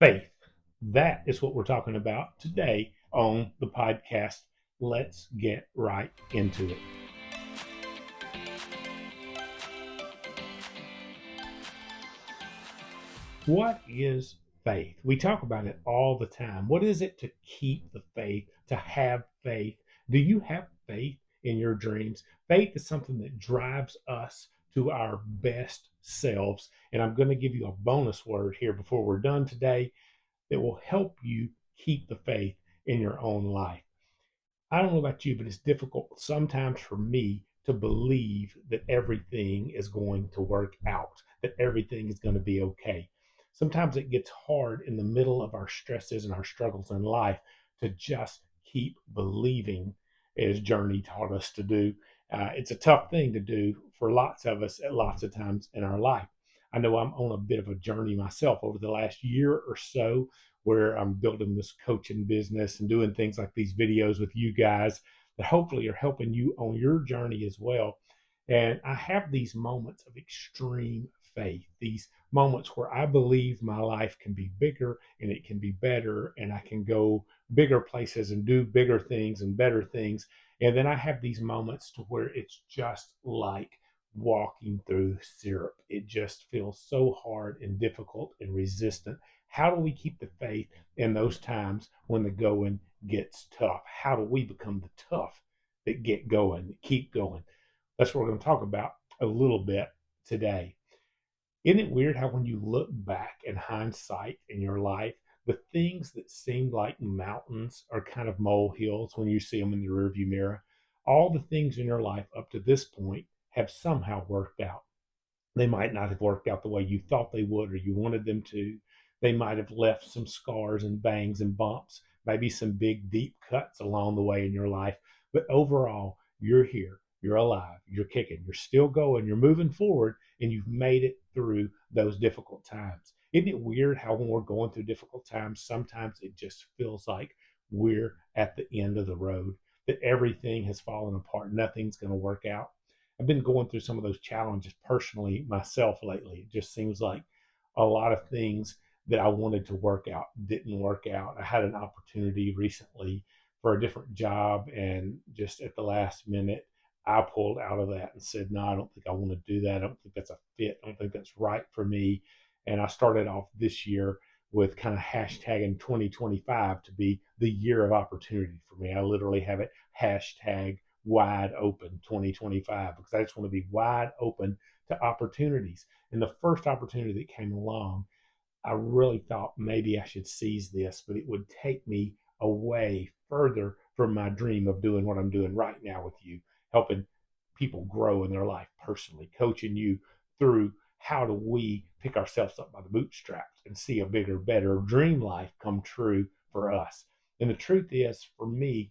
Faith. That is what we're talking about today on the podcast. Let's get right into it. What is faith? We talk about it all the time. What is it to keep the faith, to have faith? Do you have faith in your dreams? Faith is something that drives us to our best selves. And I'm going to give you a bonus word here before we're done today that will help you keep the faith in your own life. I don't know about you, but it's difficult sometimes for me to believe that everything is going to work out, that everything is going to be okay. Sometimes it gets hard in the middle of our stresses and our struggles in life to just keep believing, as Journey taught us to do. It's a tough thing to do for lots of us at lots of times in our life. I know I'm on a bit of a journey myself over the last year or so where I'm building this coaching business and doing things like these videos with you guys that hopefully are helping you on your journey as well. And I have these moments of extreme faith, these moments where I believe my life can be bigger and it can be better, and I can go bigger places and do bigger things and better things. And then I have these moments to where it's just like walking through syrup. It just feels so hard and difficult and resistant. How do we keep the faith in those times when the going gets tough? How do we become the tough that get going, that keep going? That's what we're going to talk about a little bit today. Isn't it weird how when you look back in hindsight in your life, the things that seemed like mountains are kind of molehills when you see them in the rearview mirror? All the things in your life up to this point have somehow worked out. They might not have worked out the way you thought they would or you wanted them to. They might have left some scars and bangs and bumps, maybe some big, deep cuts along the way in your life. But overall, you're here, you're alive, you're kicking, you're still going, you're moving forward, and you've made it through those difficult times. Isn't it weird how when we're going through difficult times, sometimes it just feels like we're at the end of the road, that everything has fallen apart, nothing's going to work out? I've been going through some of those challenges personally myself lately. It just seems like a lot of things that I wanted to work out didn't work out. I had an opportunity recently for a different job, and just at the last minute, I pulled out of that and said, no, I don't think I want to do that. I don't think that's a fit. I don't think that's right for me. And I started off this year with kind of hashtagging 2025 to be the year of opportunity for me. I literally have it hashtag wide open 2025 because I just want to be wide open to opportunities. And the first opportunity that came along, I really thought maybe I should seize this, but it would take me away further from my dream of doing what I'm doing right now with you, helping people grow in their life personally, coaching you through how do we pick ourselves up by the bootstraps and see a bigger, better dream life come true for us. And the truth is, for me,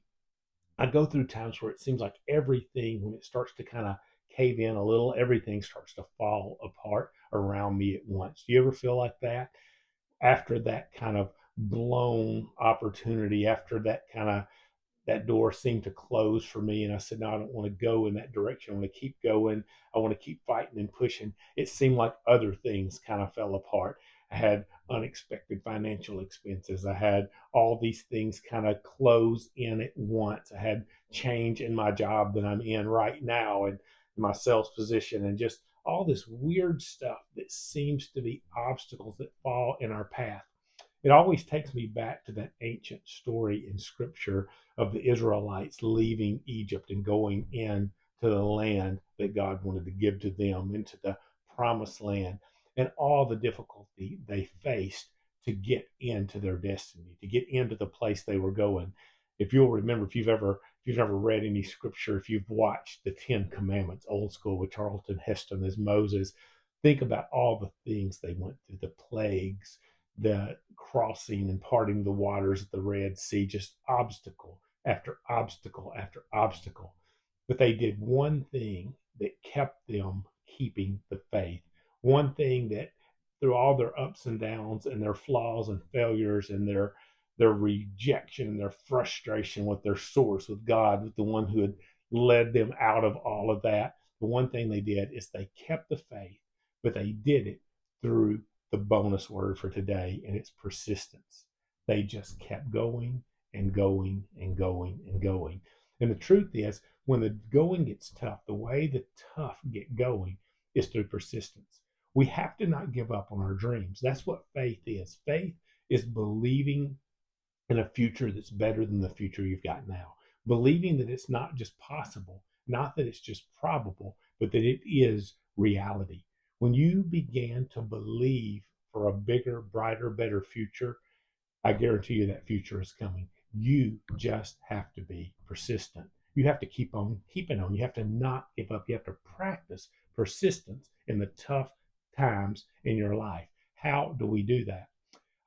I go through times where it seems like everything, when it starts to kind of cave in a little, everything starts to fall apart around me at once. Do you ever feel like that? After that kind of blown opportunity, after that kind of that door seemed to close for me, and I said, no, I don't want to go in that direction. I want to keep going. I want to keep fighting and pushing. It seemed like other things kind of fell apart. I had unexpected financial expenses. I had all these things kind of close in at once. I had change in my job that I'm in right now, and my sales position, and just all this weird stuff that seems to be obstacles that fall in our path. It always takes me back to that ancient story in scripture of the Israelites leaving Egypt and going in to the land that God wanted to give to them, into the promised land, and all the difficulty they faced to get into their destiny, to get into the place they were going. If you'll remember, if you've ever read any scripture, if you've watched the Ten Commandments, old school with Charlton Heston as Moses, think about all the things they went through, the plagues, the crossing and parting the waters of the Red Sea, just obstacle after obstacle after obstacle. But they did one thing that kept them keeping the faith. One thing that through all their ups and downs and their flaws and failures and their rejection and their frustration with their source, with God, with the one who had led them out of all of that, the one thing they did is they kept the faith, but they did it through the bonus word for today, and it's persistence. They just kept going and going and going and going. And the truth is, when the going gets tough, the way the tough get going is through persistence. We have to not give up on our dreams. That's what faith is. Faith is believing in a future that's better than the future you've got now. Believing that it's not just possible, not that it's just probable, but that it is reality. When you began to believe for a bigger, brighter, better future, I guarantee you that future is coming. You just have to be persistent. You have to keep on keeping on. You have to not give up. You have to practice persistence in the tough times in your life. How do we do that?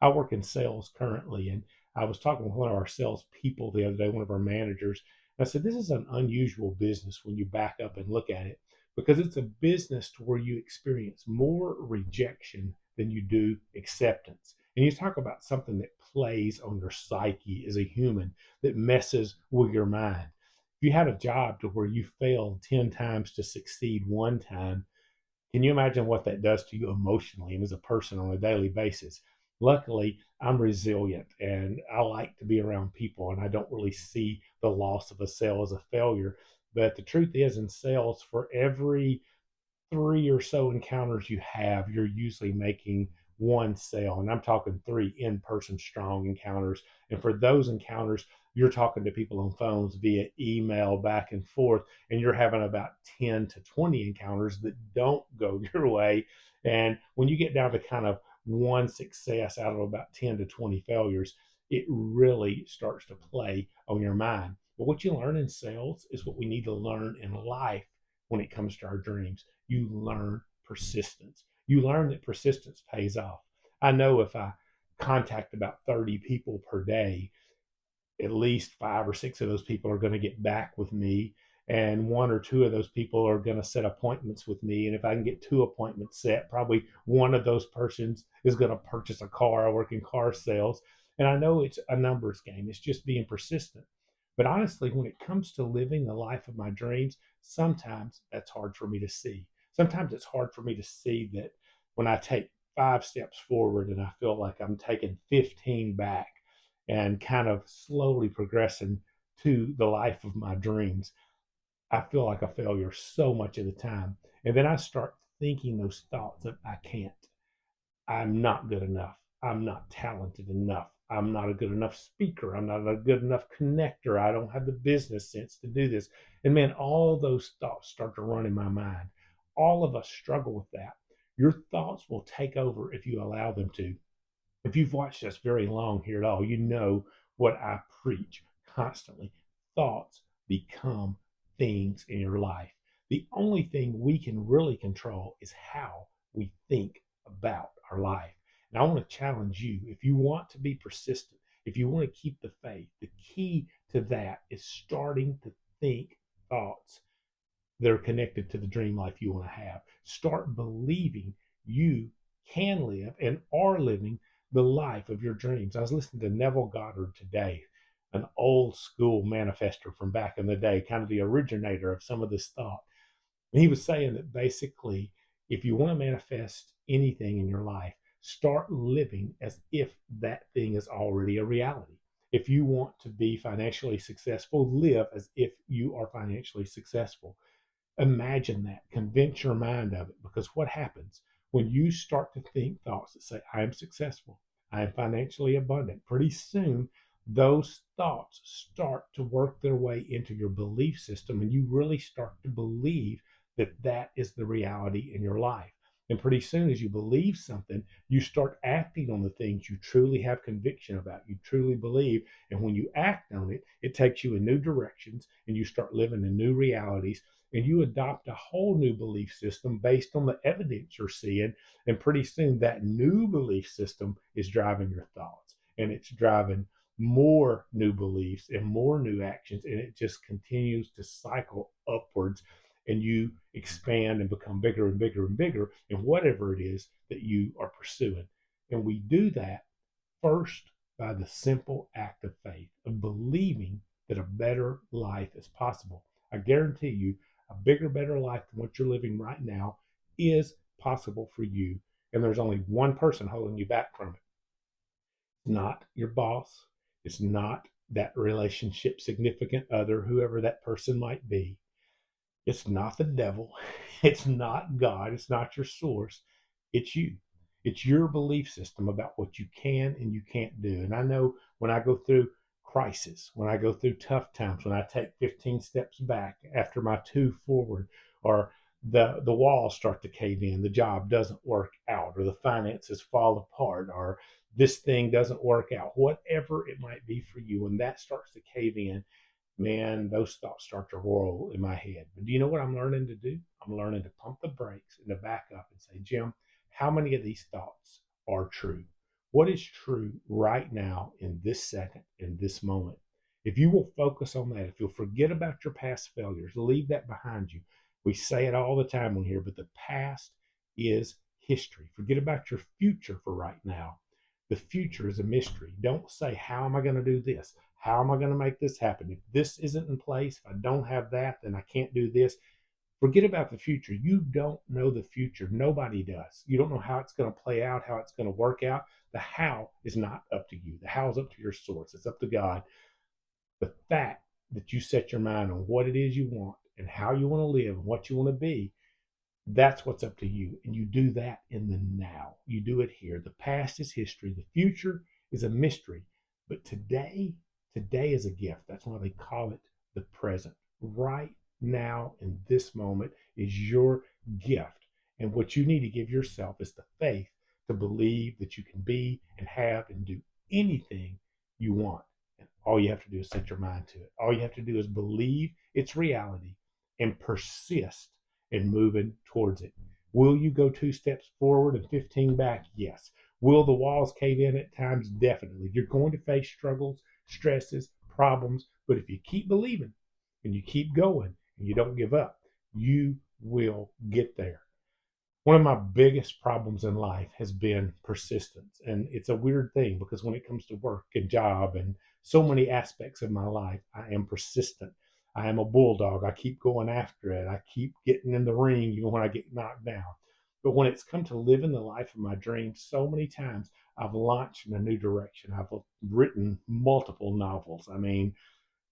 I work in sales currently, and I was talking with one of our sales people the other day, one of our managers. And I said, this is an unusual business when you back up and look at it, because it's a business to where you experience more rejection than you do acceptance. And you talk about something that plays on your psyche as a human, that messes with your mind. If you had a job to where you failed 10 times to succeed one time, can you imagine what that does to you emotionally and as a person on a daily basis? Luckily, I'm resilient and I like to be around people, and I don't really see the loss of a sale as a failure. But the truth is, in sales, for every three or so encounters you have, you're usually making one sale. And I'm talking three in person strong encounters. And for those encounters, you're talking to people on phones via email back and forth, and you're having about 10 to 20 encounters that don't go your way. And when you get down to kind of one success out of about 10 to 20 failures, it really starts to play on your mind. But what you learn in sales is what we need to learn in life when it comes to our dreams. You learn persistence. You learn that persistence pays off. I know if I contact about 30 people per day, at least five or six of those people are going to get back with me, and one or two of those people are going to set appointments with me. And if I can get two appointments set, probably one of those persons is going to purchase a car. I work in car sales, and I know it's a numbers game. It's just being persistent. But honestly, when it comes to living the life of my dreams, sometimes that's hard for me to see. Sometimes it's hard for me to see that when I take 5 steps forward and I feel like I'm taking 15 back and kind of slowly progressing to the life of my dreams, I feel like a failure so much of the time. And then I start thinking those thoughts that I can't. I'm not good enough. I'm not talented enough. I'm not a good enough speaker. I'm not a good enough connector. I don't have the business sense to do this. And man, all those thoughts start to run in my mind. All of us struggle with that. Your thoughts will take over if you allow them to. If you've watched us very long here at all, you know what I preach constantly. Thoughts become things in your life. The only thing we can really control is how we think about our life. And I want to challenge you, if you want to be persistent, if you want to keep the faith, the key to that is starting to think thoughts that are connected to the dream life you want to have. Start believing you can live and are living the life of your dreams. I was listening to Neville Goddard today, an old school manifester from back in the day, kind of the originator of some of this thought. And he was saying that basically, if you want to manifest anything in your life, start living as if that thing is already a reality. If you want to be financially successful, live as if you are financially successful. Imagine that, convince your mind of it, because what happens when you start to think thoughts that say, I am successful, I am financially abundant, pretty soon those thoughts start to work their way into your belief system, and you really start to believe that that is the reality in your life. And pretty soon, as you believe something, you start acting on the things you truly have conviction about, you truly believe. And when you act on it, it takes you in new directions, and you start living in new realities, and you adopt a whole new belief system based on the evidence you're seeing. And pretty soon, that new belief system is driving your thoughts, and it's driving more new beliefs and more new actions, and it just continues to cycle upwards, and you expand and become bigger and bigger and bigger in whatever it is that you are pursuing. And we do that first by the simple act of faith, of believing that a better life is possible. I guarantee you, a bigger, better life than what you're living right now is possible for you. and there's only one person holding you back from it. It's not your boss. It's not that relationship significant other, whoever that person might be. It's not the devil. It's not God. It's not your source. It's you. It's your belief system about what you can and you can't do. And I know when I go through crisis, when I go through tough times, when I take 15 steps back after my two forward, or the walls start to cave in, the job doesn't work out, or the finances fall apart, or this thing doesn't work out, whatever it might be for you, when that starts to cave in, man, those thoughts start to roll in my head. But do you know what I'm learning to do? I'm learning to pump the brakes and to back up and say, Jim, how many of these thoughts are true? What is true right now in this second, in this moment? If you will focus on that, if you'll forget about your past failures, leave that behind you. We say it all the time on here, but the past is history. Forget about your future for right now. The future is a mystery. Don't say, how am I going to do this? How am I going to make this happen? If this isn't in place, if I don't have that, then I can't do this. Forget about the future. You don't know the future. Nobody does. You don't know how it's going to play out, how it's going to work out. The how is not up to you. The how is up to your source. It's up to God. The fact that you set your mind on what it is you want and how you want to live and what you want to be, that's what's up to you. And you do that in the now. You do it here. The past is history. The future is a mystery. But today is a gift. That's why they call it the present. Right now, in this moment, is your gift. And what you need to give yourself is the faith to believe that you can be and have and do anything you want. And all you have to do is set your mind to it. All you have to do is believe it's reality and persist in moving towards it. Will you go 2 steps forward and 15 back? Yes. Will the walls cave in at times? Definitely. You're going to face struggles, stresses, problems, but if you keep believing and you keep going and you don't give up, you will get there. One of my biggest problems in life has been persistence. And it's a weird thing because when it comes to work and job and so many aspects of my life, I am persistent. I am a bulldog. I keep going after it. I keep getting in the ring even when I get knocked down. But when it's come to living the life of my dreams, so many times I've launched in a new direction. I've written multiple novels. I mean,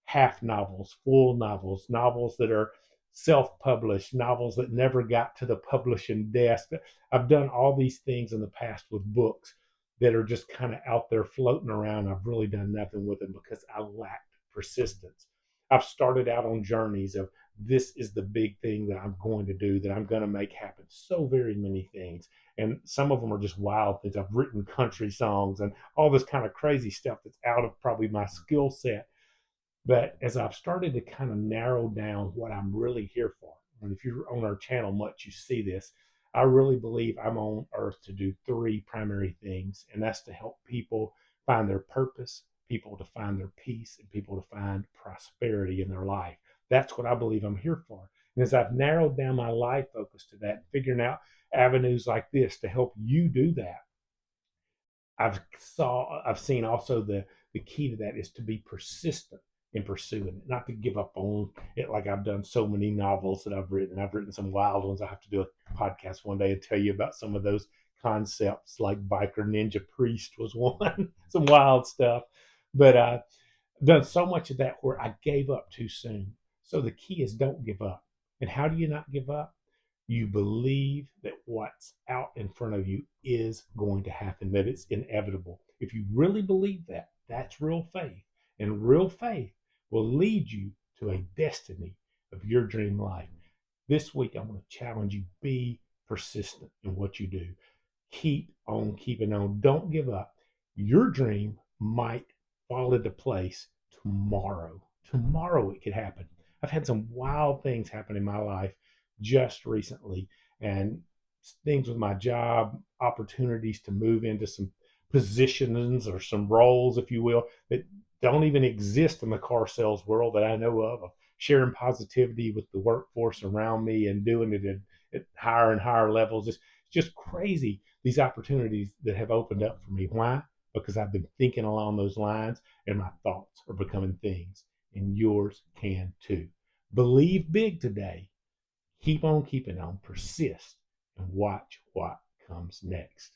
half novels, full novels, novels that are self published, novels that never got to the publishing desk. I've done all these things in the past with books that are just kind of out there floating around. I've really done nothing with them because I lacked persistence. I've started out on journeys of this is the big thing that I'm going to do, that I'm going to make happen. So very many things. And some of them are just wild things. I've written country songs and all this kind of crazy stuff that's out of probably my skill set, but as I've started to kind of narrow down what I'm really here for, and if you're on our channel much, you see this, I really believe I'm on earth to do three primary things, and that's to help people find their purpose, people to find their peace, and people to find prosperity in their life. That's what I believe I'm here for. And as I've narrowed down my life focus to that, figuring out avenues like this to help you do that, I've seen also the key to that is to be persistent in pursuing it, not to give up on it like I've done so many novels that I've written. I've written some wild ones. I have to do a podcast one day and tell you about some of those concepts, like Biker Ninja Priest was one, some wild stuff. But I've done so much of that where I gave up too soon. So the key is don't give up. And how do you not give up? You believe that what's out in front of you is going to happen, that it's inevitable. If you really believe that, that's real faith. And real faith will lead you to a destiny of your dream life. This week, I'm going to challenge you, be persistent in what you do. Keep on keeping on. Don't give up. Your dream might fall into place tomorrow. Tomorrow it could happen. I've had some wild things happen in my life just recently, and things with my job, opportunities to move into some positions or some roles, if you will, that don't even exist in the car sales world that I know of sharing positivity with the workforce around me and doing it at higher and higher levels. It's just crazy, these opportunities that have opened up for me. Why? Because I've been thinking along those lines, and my thoughts are becoming things, and yours can too. Believe big today. Keep on keeping on, persist, and watch what comes next.